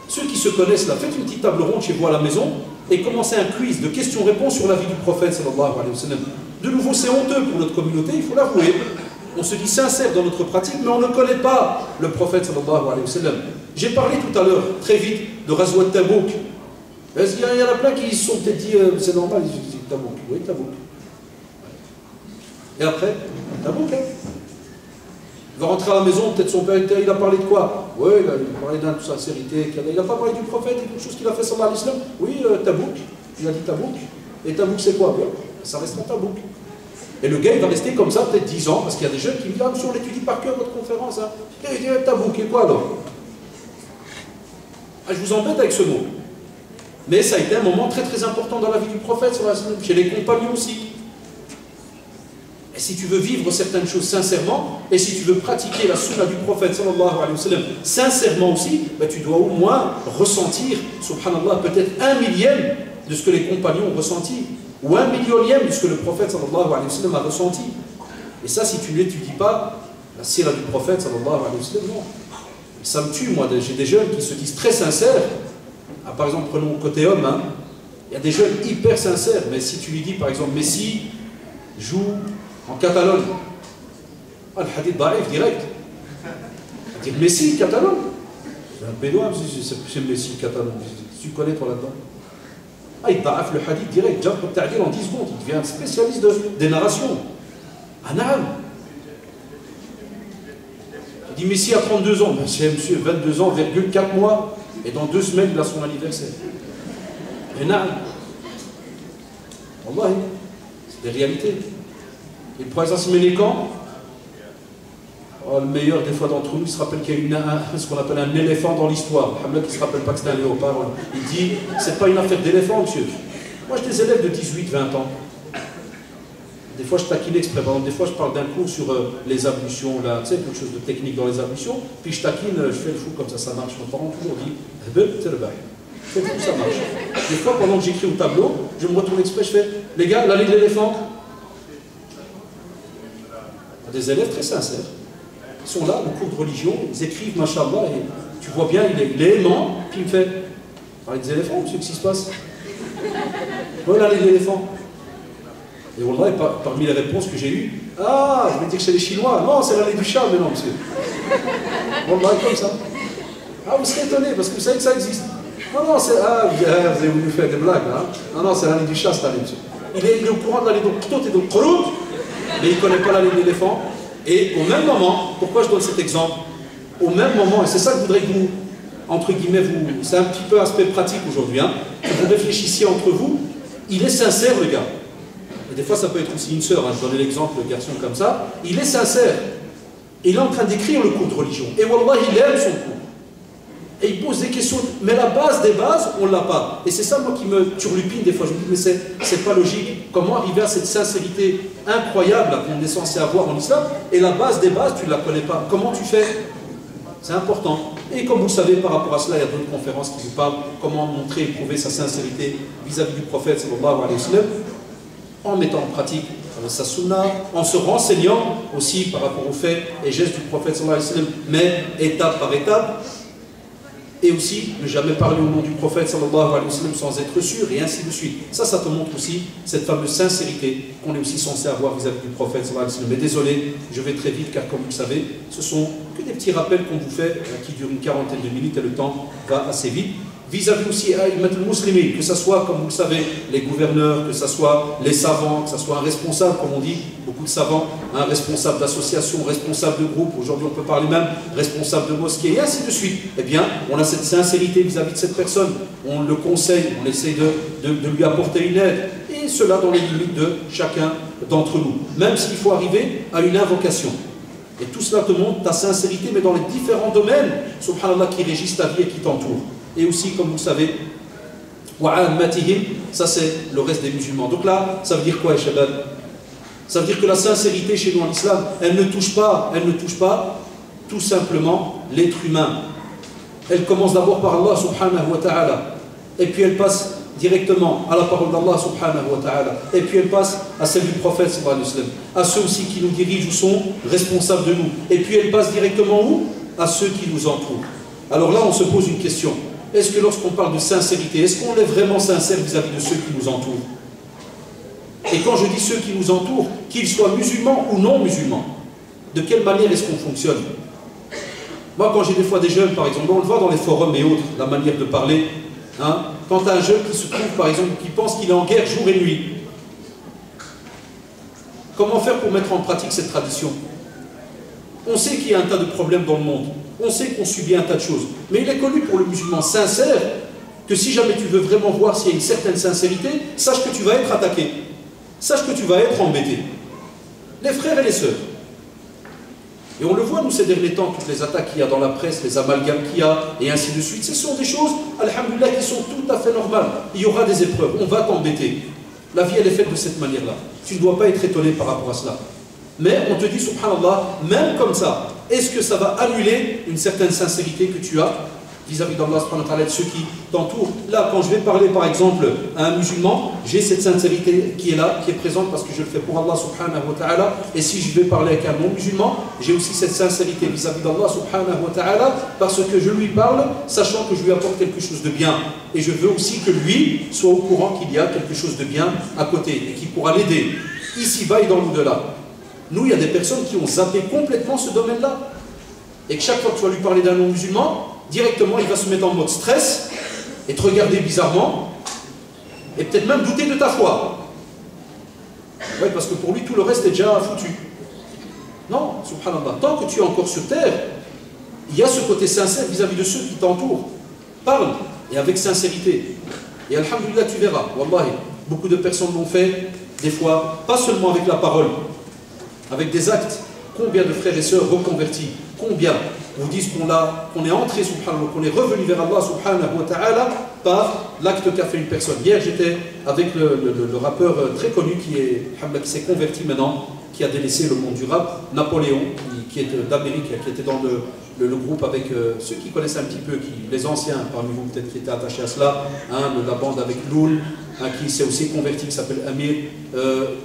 Ceux qui se connaissent là, faites une petite table ronde chez vous à la maison et commencez un quiz de questions-réponses sur la vie du prophète, sallallahu alayhi wa sallam. De nouveau, c'est honteux pour notre communauté, il faut l'avouer. On se dit sincère dans notre pratique, mais on ne connaît pas le prophète sallallahu alayhi wa sallam. J'ai parlé tout à l'heure, très vite, de Ghazwat Tabouk. Il y en a plein qui se sont peut-être dit, c'est normal, ils disent Tabouk. Oui, Tabouk. Et après, Tabouk, hein. Il va rentrer à la maison, peut-être son père, il a parlé de quoi? Oui, il a parlé d'insincérité, il n'a pas parlé du prophète et quelque chose qu'il a fait sallallahu alayhi wa sallam. Oui, Tabouk, il a dit Tabouk. Et Tabouk, c'est quoi? Bien, ça restera Tabouk. Et le gars, il va rester comme ça peut-être 10 ans, parce qu'il y a des jeunes qui me disent, ah, monsieur, on étudie par cœur votre conférence. Hein. Et il dit, Tabouk, et quoi alors? Ah, je vous embête avec ce mot. Mais ça a été un moment très très important dans la vie du prophète, chez les compagnons aussi. Et si tu veux vivre certaines choses sincèrement, et si tu veux pratiquer la sunna du prophète sallallahu alayhi wa sallam sincèrement aussi, ben tu dois au moins ressentir, subhanallah, peut-être 1/1000 de ce que les compagnons ont ressenti, ou 1/10000000 de ce que le prophète sallallahu alayhi wa sallam a ressenti. Et ça, si tu ne l'étudies pas, la sira du prophète sallallahu alayhi wa sallam, non. Ça me tue, moi, j'ai des jeunes qui se disent très sincères. Ah, par exemple, prenons côté homme, hein. Il y a des jeunes hyper sincères, mais si tu lui dis, par exemple, Messi joue en Catalogne, ah, le hadith d'arrive direct. Il dit Messi, Catalogne. C'est un bédouin, c'est Messi, Catalogne. Tu connais toi là-dedans? Ah, il t'arrive le hadith direct, déjà pour t'arriver en 10 secondes, il devient un spécialiste des narrations. Ah, naam. Il dit Messi a 32 ans, c'est monsieur, 22 ans, 4 mois, et dans 2 semaines, il a son anniversaire. Et naam. Wallahi, c'est des réalités. Et le prophète se met les camps. Oh, le meilleur des fois d'entre nous, il se rappelle qu'il y a ce qu'on appelle un éléphant dans l'histoire. Alhamdoulilah qui ne se rappelle pas que c'est un léopard. Il dit, c'est pas une affaire d'éléphant, monsieur. Moi, j'ai des élèves de 18, 20 ans. Des fois, je taquine exprès. Par exemple, des fois, je parle d'un cours sur les ablutions, là, tu sais, quelque chose de technique dans les ablutions. Puis je taquine, je fais le fou comme ça marche. Mes parents toujours dit, fais le fou, ça marche. Des fois, pendant que j'écris au tableau, je me retourne exprès, je fais, les gars, l'allée de l'éléphant. Des élèves très sincères. Ils sont là, au cours de religion, ils écrivent, machallah, et tu vois bien, il est aimant, puis il me fait, parler des éléphants, monsieur, qu'est-ce qui se passe? Voilà l'allée de l'éléphant. Et wallah, parmi les réponses que j'ai eues, ah, je vais dire que c'est les Chinois. Non, c'est l'allée du chat, mais non, monsieur. Wallah, comme ça. Ah, vous serez étonné, parce que vous savez que ça existe. Non, non, c'est. Ah, vous avez voulu faire des blagues, hein. Non, non, c'est l'allée du chat, cette allée, monsieur. Il est au courant de l'allée de Ktot et de Khorout, mais il ne connaît pas l'allée de l'éléphant. Et au même moment, pourquoi je donne cet exemple? Au même moment, et c'est ça que je voudrais que vous, entre guillemets, c'est un petit peu aspect pratique aujourd'hui, hein, que vous réfléchissiez entre vous, il est sincère, le gars. Et des fois, ça peut être aussi une sœur, hein, je donnais l'exemple, le garçon comme ça, il est sincère. Et il est en train d'écrire le cours de religion. Et wallah, il aime son cours. Et il pose des questions, mais la base des bases, on ne l'a pas. Et c'est ça, moi, qui me turlupine des fois. Je me dis, mais c'est pas logique. Comment arriver à cette sincérité incroyable qu'on est censé avoir en islam, et la base des bases, tu ne la connais pas. Comment tu fais? C'est important. Et comme vous le savez, par rapport à cela, il y a d'autres conférences qui vous parlent comment montrer et prouver sa sincérité vis-à-vis du prophète, sallallahu alayhi wa sallam, en mettant en pratique sa sunna, en se renseignant aussi par rapport aux faits et gestes du prophète, sallallahu alayhi wa sallam, mais étape par étape. Et aussi, ne jamais parler au nom du prophète sallallahu alayhi wa sallam sans être sûr, et ainsi de suite. Ça te montre aussi cette fameuse sincérité qu'on est aussi censé avoir vis-à-vis du prophète sallallahu alayhi wa sallam. Mais désolé, je vais très vite, car comme vous le savez, ce sont que des petits rappels qu'on vous fait, qui durent une quarantaine de minutes, et le temps va assez vite. Vis-à-vis aussi à musulmans, que ce soit, comme vous le savez, les gouverneurs, que ce soit les savants, que ce soit un responsable, comme on dit, beaucoup de savants, un responsable d'association, responsable de groupe, aujourd'hui on peut parler même responsable de mosquée, et ainsi de suite. Eh bien, on a cette sincérité vis-à-vis de cette personne, on le conseille, on essaie de lui apporter une aide, et cela dans les limites de chacun d'entre nous, même s'il faut arriver à une invocation. Et tout cela te montre ta sincérité, mais dans les différents domaines, subhanallah, qui régissent ta vie et qui t'entourent. Et aussi, comme vous le savez, ça c'est le reste des musulmans. Donc là, ça veut dire quoi, Shabab? Ça veut dire que la sincérité chez nous en islam, elle ne touche pas tout simplement l'être humain. Elle commence d'abord par Allah subhanahu wa ta'ala, et puis elle passe directement à la parole d'Allah subhanahu wa ta'ala, et puis elle passe à celle du prophète sallallahu alayhi wa sallam, à ceux aussi qui nous dirigent ou sont responsables de nous, et puis elle passe directement où? À ceux qui nous entourent. Alors là, on se pose une question. Est-ce que lorsqu'on parle de sincérité, est-ce qu'on est vraiment sincère vis-à-vis de ceux qui nous entourent? Et quand je dis ceux qui nous entourent, qu'ils soient musulmans ou non musulmans, de quelle manière est-ce qu'on fonctionne? Moi, quand j'ai des fois des jeunes, par exemple, on le voit dans les forums et autres, la manière de parler, hein, quand tu as un jeune qui se trouve, par exemple, qui pense qu'il est en guerre jour et nuit, comment faire pour mettre en pratique cette tradition? On sait qu'il y a un tas de problèmes dans le monde, on sait qu'on subit un tas de choses, mais il est connu pour le musulman sincère que si jamais tu veux vraiment voir s'il y a une certaine sincérité, sache que tu vas être attaqué, sache que tu vas être embêté. Les frères et les sœurs. Et on le voit, nous, ces derniers temps, toutes les attaques qu'il y a dans la presse, les amalgames qu'il y a, et ainsi de suite, ce sont des choses, alhamdoulilah, qui sont tout à fait normales. Il y aura des épreuves, on va t'embêter. La vie, elle est faite de cette manière-là. Tu ne dois pas être étonné par rapport à cela. Mais on te dit, subhanallah, même comme ça, est-ce que ça va annuler une certaine sincérité que tu as vis-à-vis d'Allah subhanahu wa ta'ala, de ceux qui t'entourent? Là, quand je vais parler par exemple à un musulman, j'ai cette sincérité qui est là, qui est présente parce que je le fais pour Allah subhanahu wa ta'ala. Et si je vais parler avec un non-musulman, j'ai aussi cette sincérité vis-à-vis d'Allah subhanahu wa ta'ala parce que je lui parle, sachant que je lui apporte quelque chose de bien. Et je veux aussi que lui soit au courant qu'il y a quelque chose de bien à côté et qui pourra l'aider, ici-bas et dans l'au-delà. Nous, il y a des personnes qui ont zappé complètement ce domaine-là. Et que chaque fois que tu vas lui parler d'un non-musulman, directement il va se mettre en mode stress et te regarder bizarrement et peut-être même douter de ta foi. Oui, parce que pour lui tout le reste est déjà foutu. Non, subhanallah, tant que tu es encore sur terre, il y a ce côté sincère vis-à-vis de ceux qui t'entourent. Parle, et avec sincérité. Et alhamdulillah, tu verras, wallahi, beaucoup de personnes l'ont fait, des fois, pas seulement avec la parole, avec des actes. Combien de frères et sœurs reconvertis, combien vous disent qu'on est entré, subhanallah, qu'on est revenu vers Allah subhanahu wa ta'ala par l'acte qu'a fait une personne. Hier, j'étais avec le rappeur très connu qui s'est converti maintenant, qui a délaissé le monde du rap, Napoléon, qui est d'Amérique, qui était dans le groupe avec ceux qui connaissent un petit peu, les anciens parmi vous peut-être qui étaient attachés à cela, hein, la bande avec Loul, hein, qui s'est aussi converti, qui s'appelle Amir,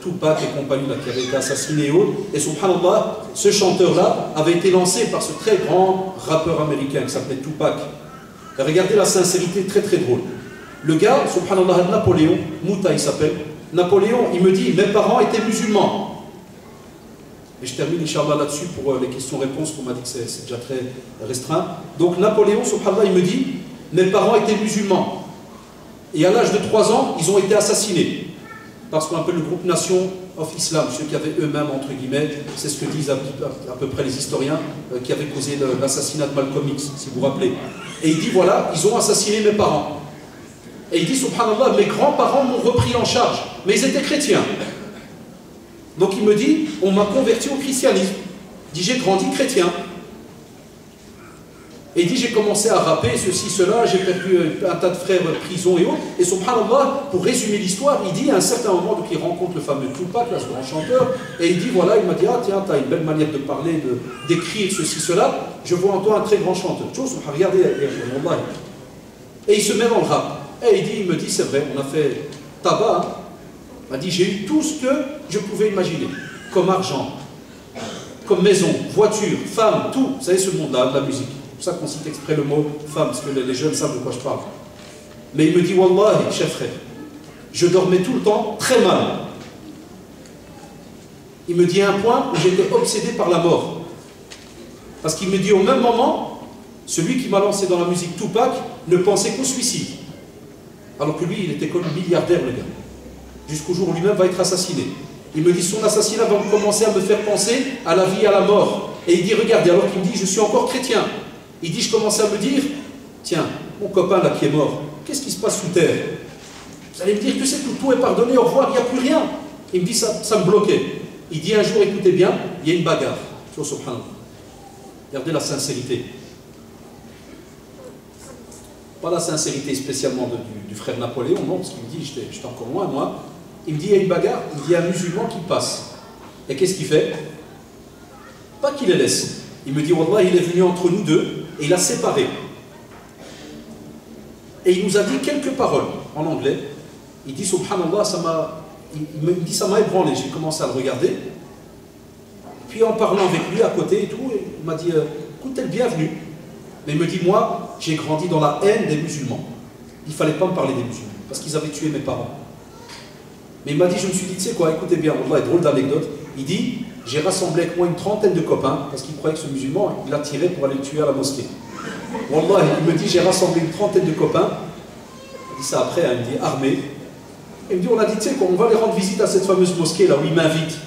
Tupac et compagnie, là, qui avait été assassiné et autres. Et subhanallah, ce chanteur-là avait été lancé par ce très grand rappeur américain qui s'appelait Tupac. Et regardez la sincérité, très très drôle. Le gars, subhanallah, Napoléon, Mouta il s'appelle, Napoléon, il me dit, mes parents étaient musulmans. Et je termine, Inch'Allah, là-dessus pour les questions-réponses, qu'on m'a dit que c'est déjà très restreint. Donc Napoléon, subhanallah, il me dit, mes parents étaient musulmans. Et à l'âge de 3 ans, ils ont été assassinés. Parce qu'on appelle le groupe Nation of Islam, ceux qui avaient eux-mêmes, entre guillemets, c'est ce que disent à peu près les historiens, qui avaient causé l'assassinat de Malcolm X, si vous vous rappelez. Et il dit, voilà, ils ont assassiné mes parents. Et il dit, subhanallah, mes grands-parents m'ont repris en charge, mais ils étaient chrétiens. Donc il me dit, on m'a converti au christianisme. Il dit, j'ai grandi chrétien. Et il dit, j'ai commencé à rapper, ceci, cela, j'ai perdu un tas de frères prison et autres. Et subhanallah, pour résumer l'histoire, il dit à un certain moment, donc il rencontre le fameux Tupac, là, ce grand chanteur, et il dit, voilà, il m'a dit, ah tiens, tu as une belle manière de parler, d'écrire ceci, cela, je vois en toi un très grand chanteur. Regardez, et il se met dans le rap. Et il me dit, c'est vrai, on a fait tabac, hein. Il m'a dit, j'ai eu tout ce que je pouvais imaginer, comme argent, comme maison, voiture, femme, tout. Vous savez, ce monde-là, de la musique. C'est pour ça qu'on cite exprès le mot femme, parce que les jeunes savent de quoi je parle. Mais il me dit, wallahi, cher frère, je dormais tout le temps très mal. Il me dit à un point où j'étais obsédé par la mort. Parce qu'il me dit, au même moment, celui qui m'a lancé dans la musique, Tupac, ne pensait qu'au suicide. Alors que lui, il était comme milliardaire, le gars. Jusqu'au jour où lui-même va être assassiné. Il me dit, son assassinat va commencer à me faire penser à la vie et à la mort. Et il dit, regardez, alors qu'il me dit, je suis encore chrétien. Il dit, je commençais à me dire, tiens, mon copain là qui est mort, qu'est-ce qui se passe sous terre? Vous allez me dire, tu sais que tout est pardonné, au revoir, il n'y a plus rien. Il me dit, ça me bloquait. Il dit un jour, écoutez bien, il y a une bagarre. Subhanallah. Regardez la sincérité. Pas la sincérité spécialement du frère Napoléon, non, parce qu'il me dit, j'étais encore loin, moi. Il me dit, il y a une bagarre, il y a un musulman qui passe. Et qu'est-ce qu'il fait? Pas qu'il les laisse. Il me dit, wallah, il est venu entre nous deux, et il a séparé. Et il nous a dit quelques paroles en anglais. Il dit, subhanallah, il me dit, ça m'a ébranlé. J'ai commencé à le regarder. Puis en parlant avec lui à côté et tout, il m'a dit, écoute, t'es le bienvenu. Mais il me dit, moi, j'ai grandi dans la haine des musulmans. Il ne fallait pas me parler des musulmans, parce qu'ils avaient tué mes parents. Mais il m'a dit, je me suis dit, tu sais quoi, écoutez bien, wallah, drôle d'anecdote. Il dit, j'ai rassemblé avec moi une trentaine de copains, parce qu'il croyait que ce musulman, il l'a tiré pour aller le tuer à la mosquée. Wallah, il me dit, j'ai rassemblé une trentaine de copains. dit ça après, hein, il me dit armé. Il me dit, on a dit, tu sais quoi, on va aller rendre visite à cette fameuse mosquée là où il m'invite.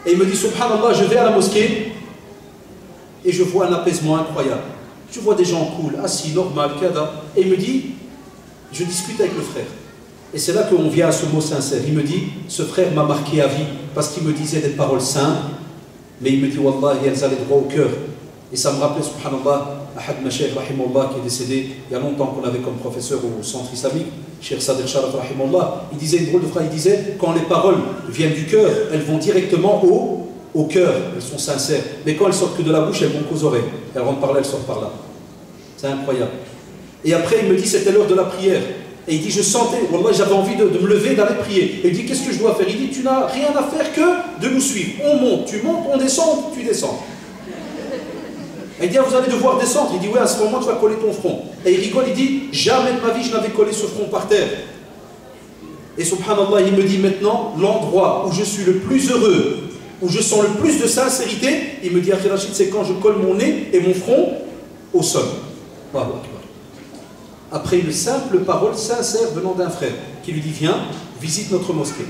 Et il me dit, subhanallah, je vais à la mosquée et je vois un apaisement incroyable. Je vois des gens cool, assis, normal, kada. Et il me dit, je discute avec le frère. Et c'est là qu'on vient à ce mot sincère. Il me dit, ce frère m'a marqué à vie parce qu'il me disait des paroles simples, mais il me dit, wallahi, elles allaient droit au cœur. Et ça me rappelait, subhanallah, Ahad Mashaykh Rahimullah qui est décédé il y a longtemps, qu'on avait comme professeur au centre islamique, Cheikh Sadr Sharaf Rahimullah. Il disait une drôle de phrase, il disait, quand les paroles viennent du cœur, elles vont directement au cœur, elles sont sincères. Mais quand elles sortent que de la bouche, elles vont qu'aux oreilles. Elles rentrent par là, elles sortent par là. C'est incroyable. Et après, il me dit, c'était l'heure de la prière. Et il dit, je sentais, wallah, j'avais envie de me lever, d'aller prier. Et il dit, qu'est-ce que je dois faire? Il dit, tu n'as rien à faire que de nous suivre. On monte, tu montes, on descend, tu descends. Et il dit, ah, vous allez devoir descendre. Il dit, oui, à ce moment, tu vas coller ton front. Et il rigole, il dit, jamais de ma vie, je n'avais collé ce front par terre. Et subhanallah, il me dit maintenant, l'endroit où je suis le plus heureux, où je sens le plus de sincérité, il me dit, Akhi Rachid, c'est quand je colle mon nez et mon front au sol. Après une simple parole sincère venant d'un frère qui lui dit, viens, visite notre mosquée.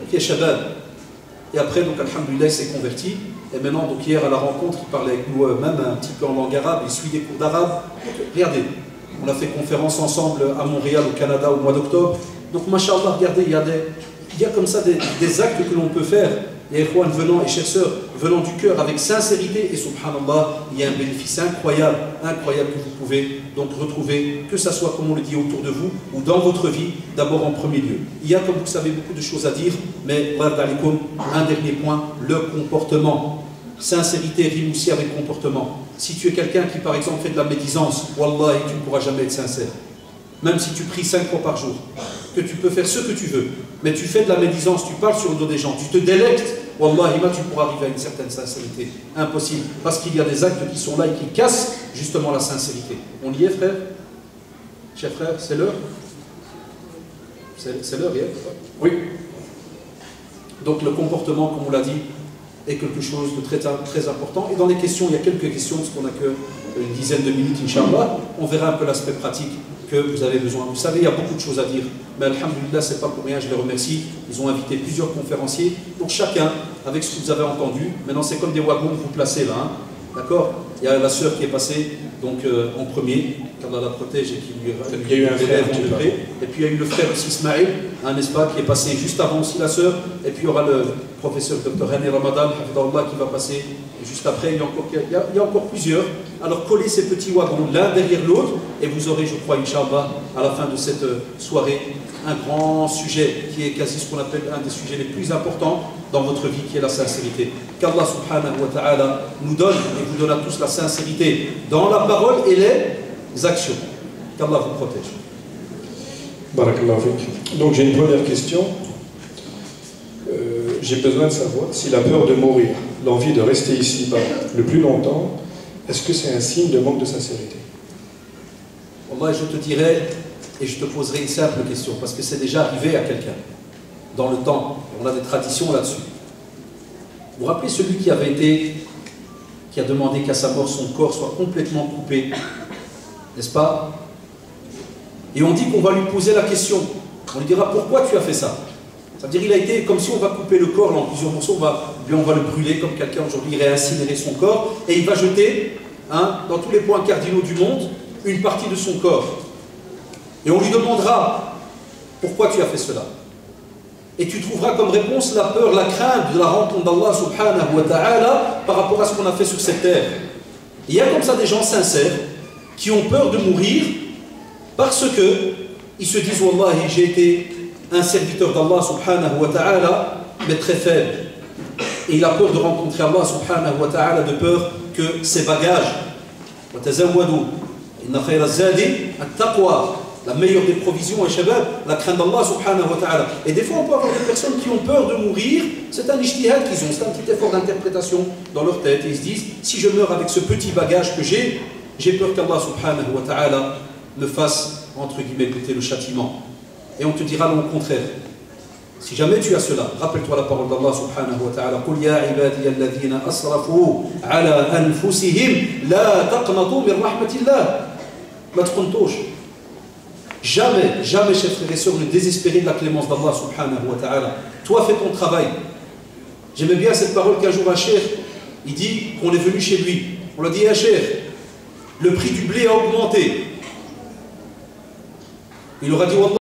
Ok, Shabab. Et après, donc, alhamdoulilah, il s'est converti. Et maintenant, donc, hier à la rencontre, il parlait avec nous même un petit peu en langue arabe, il suit des cours d'arabe. Regardez, on a fait conférence ensemble à Montréal, au Canada, au mois d'octobre. Donc, mashallah, regardez, il y a comme ça des actes que l'on peut faire. Les Ikhwan venant et chers sœurs, venant du cœur avec sincérité, et subhanallah, il y a un bénéfice incroyable, incroyable que vous pouvez donc retrouver, que ça soit, comme on le dit, autour de vous ou dans votre vie, d'abord en premier lieu. Il y a, comme vous savez, beaucoup de choses à dire, mais un dernier point, le comportement. Sincérité rime aussi avec comportement. Si tu es quelqu'un qui, par exemple, fait de la médisance, wallahi, tu ne pourras jamais être sincère. Même si tu pries 5 fois par jour, que tu peux faire ce que tu veux, mais tu fais de la médisance, tu parles sur le dos des gens, tu te délectes, wallahi, tu pourras arriver à une certaine sincérité. Impossible. Parce qu'il y a des actes qui sont là et qui cassent justement la sincérité. On y est, frère? Chers frères, c'est l'heure? C'est l'heure, hier? Oui. Donc le comportement, comme on l'a dit, est quelque chose de très, très important. Et dans les questions, il y a quelques questions, parce qu'on n'a qu'une dizaine de minutes, Inch'Allah. On verra un peu l'aspect pratique que vous avez besoin. Vous savez, il y a beaucoup de choses à dire, mais alhamdoulilah, c'est pas pour rien, je les remercie. Ils ont invité plusieurs conférenciers, donc chacun, avec ce que vous avez entendu, maintenant c'est comme des wagons que vous placez là, hein, d'accord? Il y a la sœur qui est passée donc, en premier, qu'Allah la protège et qui lui il y a eu un frère en degré. Et puis il y a eu le frère aussi Ismaël, hein, n'est-ce pas, qui est passé juste avant aussi la sœur. Et puis il y aura le professeur Dr Hani Ramadan, qui va passer juste après. Il y a encore plusieurs. Alors collez ces petits wagons l'un derrière l'autre et vous aurez, je crois, Inch'Allah, à la fin de cette soirée, un grand sujet qui est quasi ce qu'on appelle un des sujets les plus importants dans votre vie, qui est la sincérité. Qu'Allah subhanahu wa ta'ala nous donne et vous donne à tous la sincérité dans la parole et les actions. Qu'Allah vous protège. Barakallahu fik. Donc j'ai une première question. J'ai besoin de savoir si la peur de mourir, l'envie de rester ici le plus longtemps, est-ce que c'est un signe de manque de sincérité? Moi, je te dirais, et je te poserai une simple question, parce que c'est déjà arrivé à quelqu'un. Dans le temps, on a des traditions là-dessus. Vous vous rappelez celui qui a demandé qu'à sa mort, son corps soit complètement coupé, n'est-ce pas? Et on dit qu'on va lui poser la question. On lui dira, pourquoi tu as fait ça? C'est-à-dire il a été comme si on va couper le corps là, en plusieurs morceaux, on va le brûler comme quelqu'un aujourd'hui irait incinérer son corps, et il va jeter dans tous les points cardinaux du monde une partie de son corps. Et on lui demandera, pourquoi tu as fait cela? Et tu trouveras comme réponse la peur, la crainte de la rencontre d'Allah subhanahu wa ta'ala par rapport à ce qu'on a fait sur cette terre. Il y a comme ça des gens sincères qui ont peur de mourir parce qu'ils se disent, wallahi, j'ai été un serviteur d'Allah subhanahu wa ta'ala, mais très faible. Et il a peur de rencontrer Allah subhanahu wa ta'ala de peur que ses bagages, la meilleure des provisions est shabab, la crainte d'Allah subhanahu wa ta'ala. Et des fois on peut avoir des personnes qui ont peur de mourir, c'est un ijtihad qu'ils ont, c'est un petit effort d'interprétation dans leur tête. Et ils se disent, si je meurs avec ce petit bagage que j'ai peur qu'Allah subhanahu wa ta'ala me fasse, entre guillemets, goûter le châtiment. Et on te dira le contraire. Si jamais tu as cela, rappelle-toi la parole d'Allah subhanahu wa ta'ala. Qul ya ibadiya alladhina asrafu ala anfusihim la taqnatu min rahmatillah. Ma tquntush. Jamais, jamais, chers frères et sœurs, ne désespérer de la clémence d'Allah subhanahu wa ta'ala. Toi, fais ton travail. J'aimais bien cette parole qu'un jour un cheikh, il dit qu'on est venu chez lui. On lui a dit, un cheikh, le prix du blé a augmenté. Il leur a dit, Wallah,